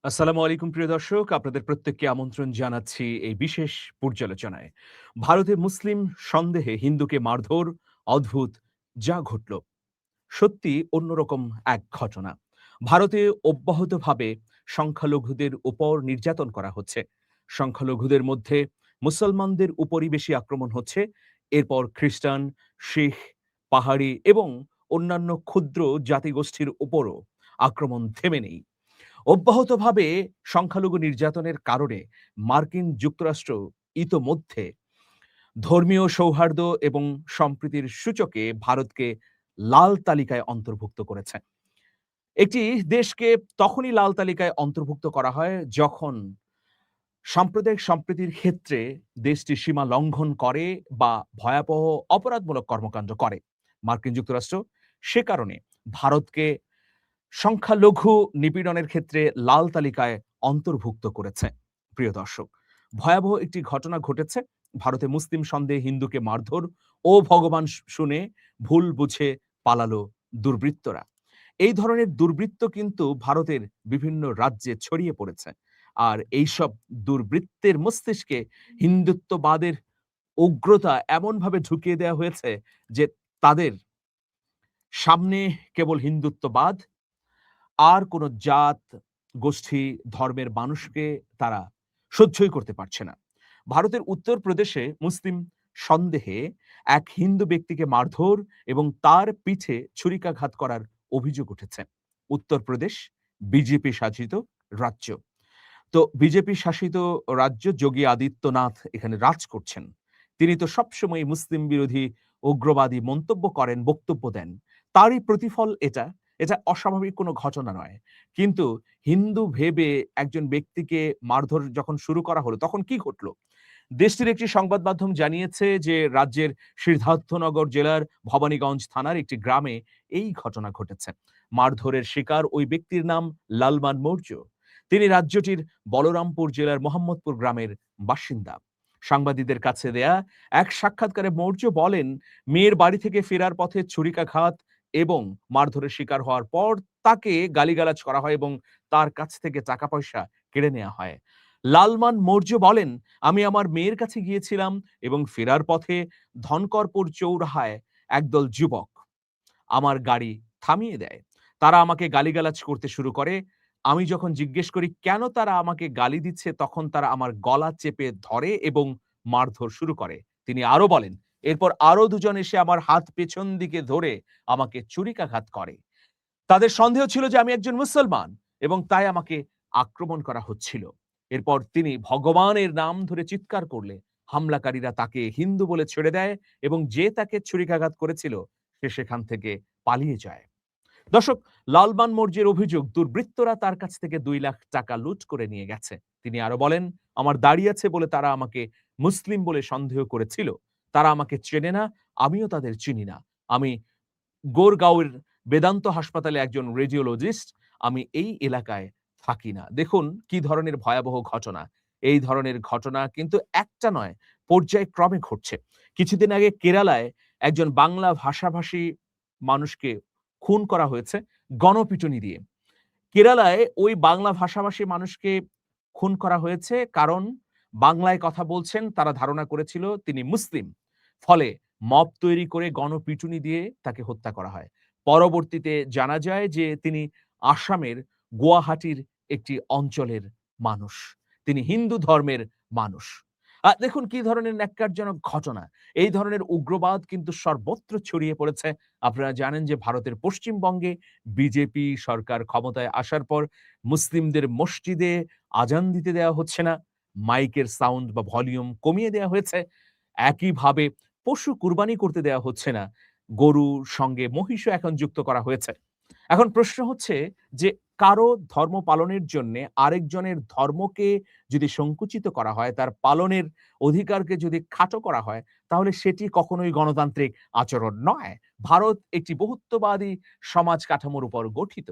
আসসালামু আলাইকুম প্রিয় দর্শক, আপনাদের প্রত্যেককে আমন্ত্রণ জানাচ্ছি এই বিশেষ পর্যালোচনায়। ভারতে মুসলিম সন্দেহে হিন্দুকে মারধর, অদ্ভুত যা ঘটল সত্যি অন্যরকম এক ঘটনা। ভারতে অব্যাহতভাবে সংখ্যালঘুদের উপর নির্যাতন করা হচ্ছে। সংখ্যালঘুদের মধ্যে মুসলমানদের উপরই বেশি আক্রমণ হচ্ছে। এরপর খ্রিস্টান, শিখ, পাহাড়ি এবং অন্যান্য ক্ষুদ্র জাতিগোষ্ঠীর উপরও আক্রমণ থেমে নেই। অব্যাহতভাবে সংখ্যালঘু নির্যাতনের কারণে মার্কিন যুক্তরাষ্ট্র ইতোমধ্যে ধর্মীয় সৌহার্দ্য এবং সম্প্রীতির সূচকে ভারতকে লাল তালিকায় অন্তর্ভুক্ত করেছে। একটি দেশকে তখনই লাল তালিকায় অন্তর্ভুক্ত করা হয় যখন সাম্প্রদায়িক সম্প্রীতির ক্ষেত্রে দেশটি সীমা লঙ্ঘন করে বা ভয়াবহ অপরাধমূলক কর্মকাণ্ড করে। মার্কিন যুক্তরাষ্ট্র সে কারণে ভারতকে সংখ্যালঘু নিপীড়নের ক্ষেত্রে লাল তালিকায় অন্তর্ভুক্ত করেছে। প্রিয় দর্শক, ভয়াবহ একটি ঘটনা ঘটেছে। ভারতে মুসলিম সন্দেহে হিন্দুকে মারধর ও ভগবান শুনে ভুল বুঝে পালালো দুর্বৃত্তরা। এই ধরনের দুর্বৃত্ত কিন্তু ভারতের বিভিন্ন রাজ্যে ছড়িয়ে পড়েছে। আর এইসব দুর্বৃত্তের মস্তিষ্কে হিন্দুত্ববাদের উগ্রতা এমনভাবে ঢুকিয়ে দেওয়া হয়েছে যে তাদের সামনে কেবল হিন্দুত্ববাদ, আর কোন জাত, গোষ্ঠী, ধর্মের মানুষকে তারা সহ্যই করতে পারছে না। ভারতের উত্তরপ্রদেশে মুসলিম সন্দেহে এক হিন্দু ব্যক্তিকে মারধর এবং তার পিঠে ছুরিকাঘাত করার অভিযোগ উঠেছে। উত্তরপ্রদেশ বিজেপি শাসিত রাজ্য। তো বিজেপি শাসিত রাজ্য, যোগী আদিত্যনাথ এখানে রাজ করছেন। তিনি তো সবসময় মুসলিম বিরোধী উগ্রবাদী মন্তব্য করেন, বক্তব্য দেন। তারই প্রতিফল এটা। এটা অস্বাভাবিক কোনো ঘটনা নয়। কিন্তু হিন্দু ভেবে একজন ব্যক্তিকে মারধর যখন শুরু করা হলো, তখন কি ঘটল? দেশটির একটি সংবাদ মাধ্যম জানিয়েছে যে রাজ্যের সিদ্ধার্থনগর জেলার ভবানীগঞ্জ থানার একটি গ্রামে এই ঘটনা ঘটেছে। মারধরের শিকার ওই ব্যক্তির নাম লালমান মৌর্য। তিনি রাজ্যটির বলরামপুর জেলার মোহাম্মদপুর গ্রামের বাসিন্দা। সাংবাদিকদের কাছে দেয়া এক সাক্ষাৎকারে মৌর্য বলেন, মেয়ের বাড়ি থেকে ফেরার পথে ছুরিকাঘাত এবং মারধরের শিকার হওয়ার পর তাকে গালিগালাজ করা হয় এবং তার কাছ থেকে টাকা পয়সা কেড়ে নেওয়া হয়। লালমান মৌর্য বলেন, আমি আমার মেয়ের কাছে গিয়েছিলাম এবং ফেরার পথে ধনকরপুর চৌরাহায় একদল যুবক আমার গাড়ি থামিয়ে দেয়। তারা আমাকে গালিগালাজ করতে শুরু করে। আমি যখন জিজ্ঞেস করি কেন তারা আমাকে গালি দিচ্ছে, তখন তারা আমার গলা চেপে ধরে এবং মারধর শুরু করে। তিনি আরো বলেন, এরপর আরো দুজন এসে আমার হাত পেছন দিকে ধরে আমাকে ছুরিকাঘাত করে। তাদের সন্দেহ ছিল যে আমি একজন মুসলমান এবং তাই আমাকে আক্রমণ করা হচ্ছিল। এরপর তিনি ভগবানের নাম ধরে চিৎকার করলে হামলাকারীরা তাকে হিন্দু বলে ছেড়ে দেয় এবং যে তাকে ছুরিকাঘাত করেছিল সে সেখান থেকে পালিয়ে যায়। দর্শক, লালবান মৌর্যের অভিযোগ দুর্বৃত্তরা তার কাছ থেকে ২ লাখ টাকা লুট করে নিয়ে গেছে। তিনি আরো বলেন, আমার দাড়ি আছে বলে তারা আমাকে মুসলিম বলে সন্দেহ করেছিল। তারা আমাকে চেনে না, আমিও তাদের চিনি না। আমি গোরগাঁওয়ের বেদান্ত হাসপাতালে একজন রেডিওলজিস্ট। আমি এই এলাকায় থাকি না। দেখুন কি ধরনের ভয়াবহ ঘটনা। এই ধরনের ঘটনা কিন্তু একটা নয়, পর্যায়ক্রমে ঘটছে। কিছুদিন আগে কেরালায় একজন বাংলা ভাষাভাষী মানুষকে খুন করা হয়েছে গণপিটুনি দিয়ে। কেরালায় ওই বাংলা ভাষাভাষী মানুষকে খুন করা হয়েছে কারণ বাংলায় কথা বলছেন, তারা ধারণা করেছিল তিনি মুসলিম। ফলে মব তৈরি করে গণপিটুনি দিয়ে তাকে হত্যা করা হয়। পরবর্তীতে জানা যায় যে তিনি আসামের গুয়াহাটির একটি অঞ্চলের মানুষ। তিনি হিন্দু ধর্মের মানুষ। দেখুন কি ধরনের ন্যাক্কারজনক ঘটনা। এই ধরনের উগ্রবাদ কিন্তু সর্বত্র ছড়িয়ে পড়েছে। আপনারা জানেন যে ভারতের পশ্চিমবঙ্গে বিজেপি সরকার ক্ষমতায় আসার পর মুসলিমদের মসজিদে আজান দিতে দেওয়া হচ্ছে না। মাইকের সাউন্ড বা ভলিউম কমিয়ে দেওয়া হয়েছে। একইভাবে পশু কুরবানি করতে দেওয়া হচ্ছে না। গরুর সঙ্গে মহিষও এখন যুক্ত করা হয়েছে। এখন প্রশ্ন হচ্ছে যে কারো ধর্ম পালনের জন্যে আরেকজনের ধর্মকে যদি সংকুচিত করা হয়, তার পালনের অধিকারকে যদি খাটো করা হয়, তাহলে সেটি কখনোই গণতান্ত্রিক আচরণ নয়। ভারত একটি বহুত্ববাদী সমাজ কাঠামোর উপর গঠিত।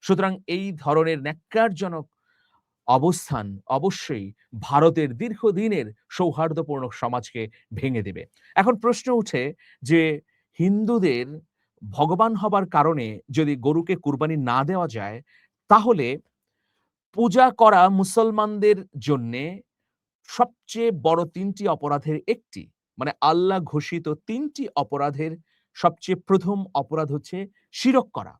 সুতরাং এই ধরনের ন্যাক্কারজনক অবস্থান অবশ্যই ভারতের দীর্ঘদিনের সৌহার্দ্যপূর্ণ সমাজকে ভেঙে দেবে। এখন প্রশ্ন উঠে যে হিন্দুদের ভগবান হবার কারণে যদি গরুকে কুরবানি না দেওয়া যায়, তাহলে পূজা করা মুসলমানদের জন্যে সবচেয়ে বড় ৩ টি অপরাধের একটি। মানে আল্লাহ ঘোষিত ৩ টি অপরাধের সবচেয়ে ১ম অপরাধ হচ্ছে শিরক করা।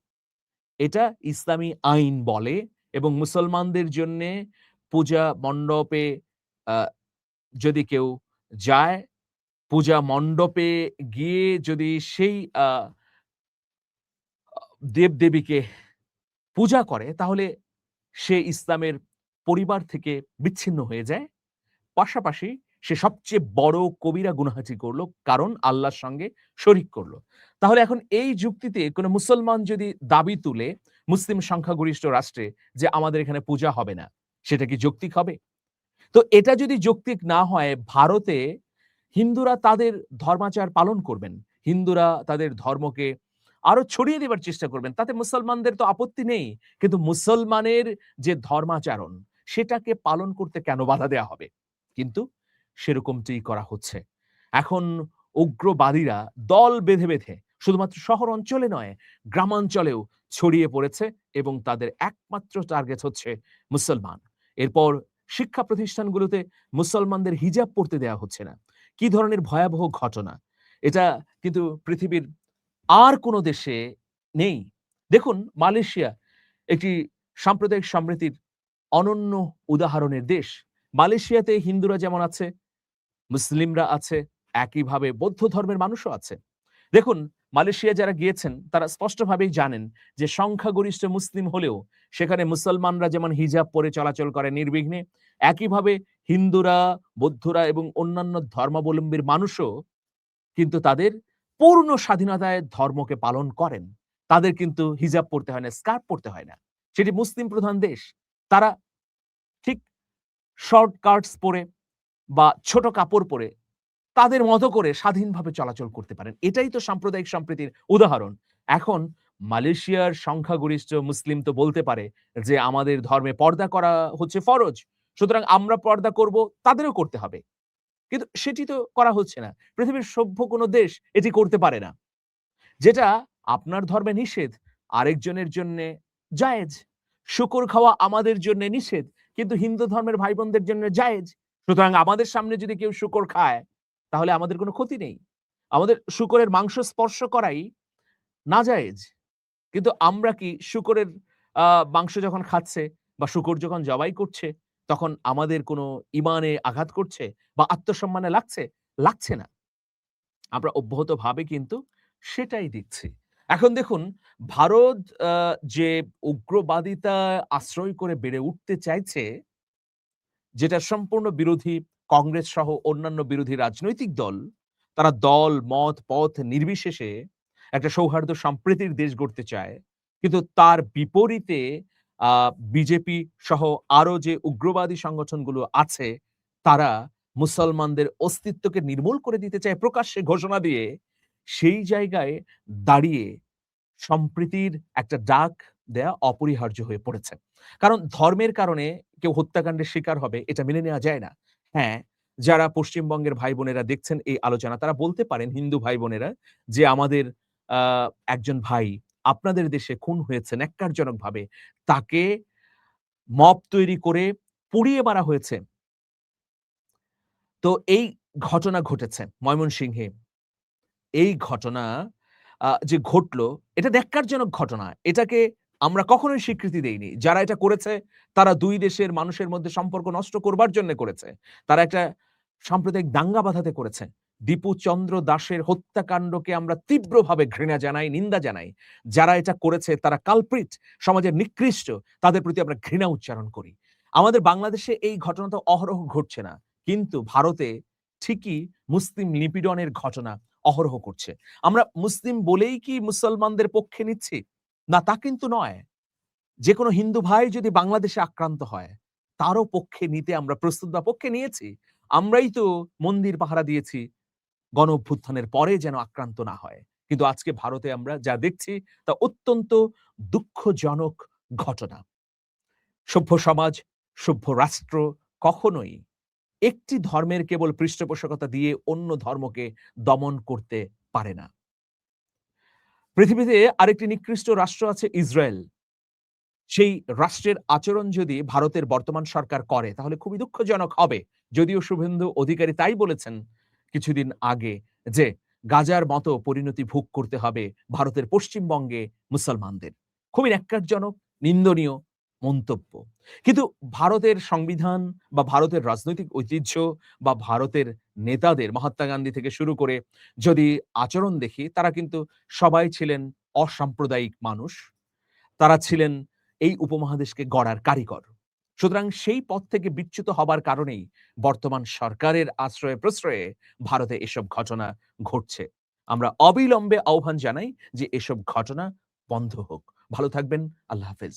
এটা ইসলামী আইন বলে এবং মুসলমানদের জন্যে পূজা মণ্ডপে আ যদি কেউ যায়, পূজা মণ্ডপে গিয়ে যদি সেই দেবদেবীকে পূজা করে তাহলে সে ইসলামের পরিবার থেকে বিচ্ছিন্ন হয়ে যায়। পাশাপাশি সে সবচেয়ে বড় কবিরা গুনাহটি করল। কারণ আল্লাহর সঙ্গে শরিক করল। তাহলে এখন এই যুক্তিতে কোন মুসলমান যদি দাবি তুলে মুসলিম সংখ্যাগরিষ্ঠ রাষ্ট্রে যে আমাদের এখানে পূজা হবে না, সেটা কি যৌক্তিক হবে? তো এটা যদি যৌক্তিক না হয়, ভারতে হিন্দুরা তাদের ধর্মাচার পালন করবেন। হিন্দুরা তাদের ধর্মকে আরো ছড়িয়ে দেবার চেষ্টা করবেন। তাতে মুসলমানদের তো আপত্তি নেই। কিন্তু মুসলমানের যে ধর্মাচরণ, সেটাকে পালন করতে কেন বাধা দেয়া হবে? কিন্তু সেরকমটিই করা হচ্ছে। এখন উগ্রবাদীরা দল বেঁধে, বেঁধে শুধুমাত্র শহর অঞ্চলে নয়, গ্রামাঞ্চলেও ছড়িয়ে পড়েছে এবং তাদের একমাত্র টার্গেট হচ্ছে মুসলমান। এরপর শিক্ষা প্রতিষ্ঠানগুলোতে মুসলমানদের হিজাব পড়তে দেয়া হচ্ছে না। কি ধরনের ভয়াবহ ঘটনা! এটা কিন্তু পৃথিবীর আর কোন দেশে নেই। দেখুন মালয়েশিয়া একটি সাম্প্রদায়িক সম্প্রীতির অনন্য উদাহরণের দেশ। মালয়েশিয়াতে হিন্দুরা যেমন আছে, মুসলিমরা আছে, একইভাবে বৌদ্ধ ধর্মের মানুষও আছে। দেখুন মালয়েশিয়া যারা গিয়েছেন তারা স্পষ্টভাবেই জানেন যে সংখ্যাগরিষ্ঠ মুসলিম হলেও সেখানে মুসলমানরা যেমন হিজাব পরে চলাচল করে নির্বিঘ্নে, একইভাবে হিন্দুরা, বৌদ্ধরা এবং অন্যান্য ধর্মাবলম্বীর মানুষও কিন্তু তাদের পূর্ণ স্বাধীনতায় ধর্মকে পালন করেন। তাদের কিন্তু হিজাব পড়তে হয় না, স্কার্ফ পড়তে হয় না। সেটি মুসলিম প্রধান দেশ। তারা ঠিক শর্ট কার্টস পরে বা ছোট কাপড় পরে তাদের মতো করে স্বাধীনভাবে চলাচল করতে পারেন। এটাই তো সাম্প্রদায়িক সম্প্রীতির উদাহরণ। এখন মালয়েশিয়ার সংখ্যাগরিষ্ঠ মুসলিম তো বলতে পারে যে, "আমাদের ধর্মে পর্দা করা হচ্ছে ফরজ। সুতরাং আমরা পর্দা করব, তাদেরও করতে হবে।" কিন্তু সেটি তো করা হচ্ছে না। পৃথিবীর সভ্য কোন দেশ এটি করতে পারে না। যেটা আপনার ধর্মে নিষেধ, আরেকজনের জন্যে জায়েজ। শূকর খাওয়া আমাদের জন্যে নিষেধ, কিন্তু হিন্দু ধর্মের ভাই-বোনদের জন্য জায়েজ। সুতরাং আমাদের সামনে যদি কেউ শূকর খায়, তাহলে আমাদের কোনো ক্ষতি নেই। আমাদের শূকরের মাংস স্পর্শ করাই নাজায়েজ। কিন্তু আমরা কি শূকরের আ মাংস যখন খাচ্ছে বা শূকর যখন জবাই করছে, তখন আমাদের কোনো ঈমানে আঘাত করছে বা আত্মসম্মানে লাগছে? লাগছে না। আমরা অব্যাহতভাবে কিন্তু সেটাই দিচ্ছি। এখন দেখুন ভারত আ যে উগ্রবাদিতা আশ্রয় করে বেড়ে উঠতে চাইছে, যেটা সম্পূর্ণ বিরোধী কংগ্রেস সহ অন্যান্য বিরোধী রাজনৈতিক দল, তারা দল, মত, পথ নির্বিশেষে একটা সৌহার্দ্য সম্প্রীতির দেশ গড়তে চায়। কিন্তু তার বিপরীতে আ বিজেপি সহ আরো যে উগ্রবাদী সংগঠনগুলো আছে, তারা মুসলমানদের অস্তিত্বকে নির্মূল করে দিতে চায় প্রকাশ্যে ঘোষণা দিয়ে। সেই জায়গায় দাঁড়িয়ে সম্প্রীতির একটা ডাক দেয়া অপরিহার্য হয়ে পড়েছে। কারণ ধর্মের কারণে কেউ হত্যাকাণ্ডের শিকার হবে এটা মেনে নেওয়া যায় না। হ্যাঁ, যারা পশ্চিমবঙ্গের ভাই-বোনেরা দেখছেন এই আলোচনা তারা বলতে পারেন হিন্দু ভাই-বোনেরা যে আমাদের আ একজন ভাই আপনাদের দেশে খুন হয়েছে ন্যাক্কারজনকভাবে। তাকে মব তৈরি করে পুড়িয়ে মারা হয়েছে। তো এই ঘটনা ঘটেছে ময়মনসিংহে। এই ঘটনা যে ঘটলো এটা ন্যাক্কারজনক ঘটনা। এটাকে আমরা কখনোই স্বীকৃতি দেইনি। যারা এটা করেছে তারা ২ দেশের মানুষের মধ্যে সম্পর্ক নষ্ট করবার জন্যে করেছে। তারা একটা সাম্প্রদায়িক দাঙ্গা বাঁধাতে করেছে। দীপু চন্দ্র দাসের হত্যাকাণ্ডকে আমরা তীব্রভাবে ঘৃণা জানাই, নিন্দা জানাই। যারা এটা করেছে তারা কালপ্রিট, সমাজের নিকৃষ্ট। তাদের প্রতি আমরা ঘৃণা উচ্চারণ করি। আমাদের বাংলাদেশে এই ঘটনা তো অহরহ ঘটছে না। কিন্তু ভারতে ঠিকই মুসলিম নিপীড়নের ঘটনা অহরহ করছে। আমরা মুসলিম বলেই কি মুসলমানদের পক্ষে নিচ্ছি? না তা কিন্তু নয়। যেকোনো হিন্দু ভাই যদি বাংলাদেশে আক্রান্ত হয়, তারও পক্ষে নিতে আমরা প্রস্তুত বা পক্ষে নিয়েছি। আমরাই তো মন্দির পাহারা দিয়েছি গণ অভ্যুত্থানের পরে যেন আক্রান্ত না হয়। কিন্তু আজকে ভারতে আমরা যা দেখছি তা অত্যন্ত দুঃখজনক ঘটনা। সভ্য সমাজ, সভ্য রাষ্ট্র কখনোই একটি ধর্মের কেবল পৃষ্ঠপোষকতা দিয়ে অন্য ধর্মকে দমন করতে পারে না। পৃথিবীতে আরেকটি নিকৃষ্ট রাষ্ট্র আছে ইসরায়েল। সেই রাষ্ট্রের আচরণ যদি ভারতের বর্তমান সরকার করে তাহলে খুবই দুঃখজনক হবে। যদিও শুভেন্দু অধিকারী তাই বলেছেন কিছুদিন আগে যে গাজার মতো পরিণতি ভোগ করতে হবে ভারতের পশ্চিমবঙ্গে মুসলমানদের। খুবই ন্যাক্কারজনক, নিন্দনীয় মন্তব্য। কিন্তু ভারতের সংবিধান বা ভারতের রাজনৈতিক ঐতিহ্য বা ভারতের নেতাদের মহাত্মা গান্ধী থেকে শুরু করে যদি আচরণ দেখি তারা কিন্তু সবাই ছিলেন অসাম্প্রদায়িক মানুষ। তারা ছিলেন এই উপমহাদেশকে গড়ার কারিগর। সুতরাং সেই পথ থেকে বিচ্যুত হবার কারণেই বর্তমান সরকারের আশ্রয়ে-প্রশ্রয়ে ভারতে এসব ঘটনা ঘটছে। আমরা অবিলম্বে আহ্বান জানাই যে এসব ঘটনা বন্ধ হোক। ভালো থাকবেন। আল্লাহ হাফেজ।